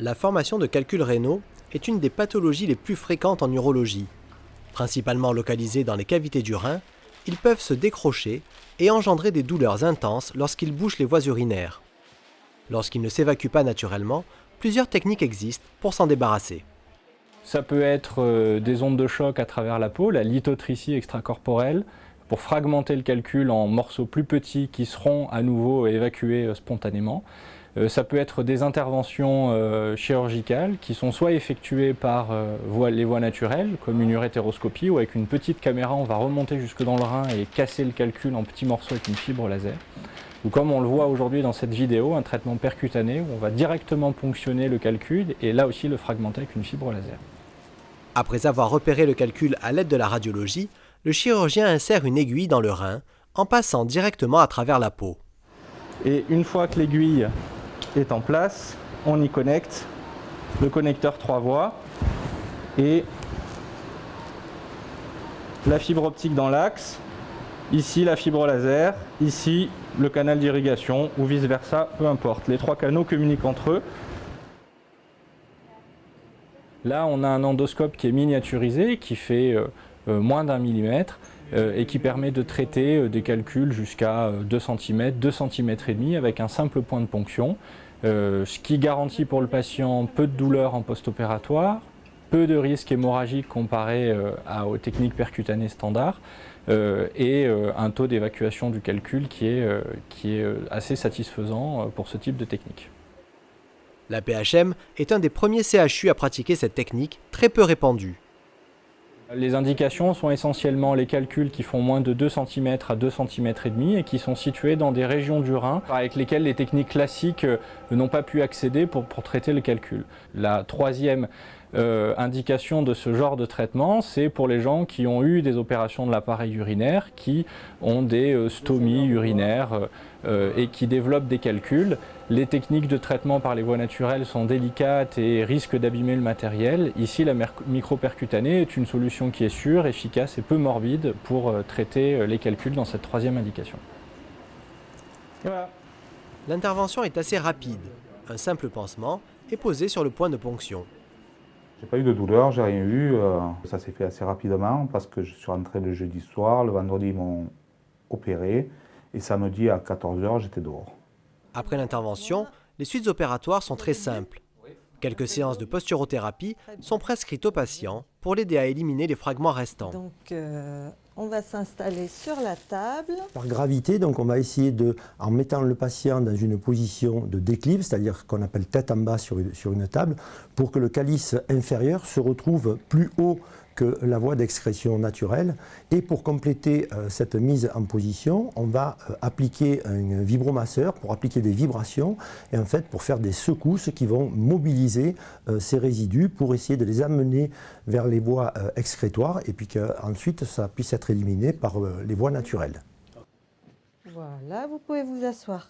La formation de calculs rénaux est une des pathologies les plus fréquentes en urologie. Principalement localisés dans les cavités du rein, ils peuvent se décrocher et engendrer des douleurs intenses lorsqu'ils bouchent les voies urinaires. Lorsqu'ils ne s'évacuent pas naturellement, plusieurs techniques existent pour s'en débarrasser. Ça peut être des ondes de choc à travers la peau, la lithotricie extracorporelle, pour fragmenter le calcul en morceaux plus petits qui seront à nouveau évacués spontanément. Ça peut être des interventions chirurgicales qui sont soit effectuées par les voies naturelles, comme une urétéroscopie, où avec une petite caméra on va remonter jusque dans le rein et casser le calcul en petits morceaux avec une fibre laser. Ou comme on le voit aujourd'hui dans cette vidéo, un traitement percutané où on va directement ponctionner le calcul et là aussi le fragmenter avec une fibre laser. Après avoir repéré le calcul à l'aide de la radiologie, le chirurgien insère une aiguille dans le rein en passant directement à travers la peau. Et une fois que l'aiguille est en place, on y connecte le connecteur 3 voies et la fibre optique dans l'axe, ici la fibre laser, ici le canal d'irrigation ou vice versa, peu importe. Les trois canaux communiquent entre eux. Là, on a un endoscope qui est miniaturisé, qui fait moins d'1 millimètre et qui permet de traiter des calculs jusqu'à 2 cm, 2 cm et demi avec un simple point de ponction, ce qui garantit pour le patient peu de douleur en post-opératoire, peu de risque hémorragique comparé aux techniques percutanées standards et un taux d'évacuation du calcul qui est assez satisfaisant pour ce type de technique. La PHM est un des premiers CHU à pratiquer cette technique très peu répandue. Les indications sont essentiellement les calculs qui font moins de 2 cm à 2 cm et demi et qui sont situés dans des régions du rein avec lesquelles les techniques classiques n'ont pas pu accéder pour traiter le calcul. La troisième indication de ce genre de traitement, c'est pour les gens qui ont eu des opérations de l'appareil urinaire, qui ont des stomies urinaires et qui développent des calculs. Les techniques de traitement par les voies naturelles sont délicates et risquent d'abîmer le matériel. Ici, la micropercutanée est une solution qui est sûre, efficace et peu morbide pour traiter les calculs dans cette troisième indication. Voilà. L'intervention est assez rapide. Un simple pansement est posé sur le point de ponction. J'ai pas eu de douleur, j'ai rien eu. Ça s'est fait assez rapidement parce que je suis rentré le jeudi soir, le vendredi ils m'ont opéré et samedi à 14 h j'étais dehors. Après l'intervention, les suites opératoires sont très simples. Quelques séances de posturothérapie sont prescrites aux patients pour l'aider à éliminer les fragments restants. Donc, on va s'installer sur la table. Par gravité, donc on va essayer en mettant le patient dans une position de déclive, c'est-à-dire qu'on appelle tête en bas sur une table, pour que le calice inférieur se retrouve plus haut que la voie d'excrétion naturelle. Et pour compléter cette mise en position, on va appliquer un vibromasseur pour appliquer des vibrations et en fait pour faire des secousses qui vont mobiliser ces résidus pour essayer de les amener vers les voies excrétoires et puis qu'ensuite ça puisse être éliminé par les voies naturelles. Voilà, vous pouvez vous asseoir.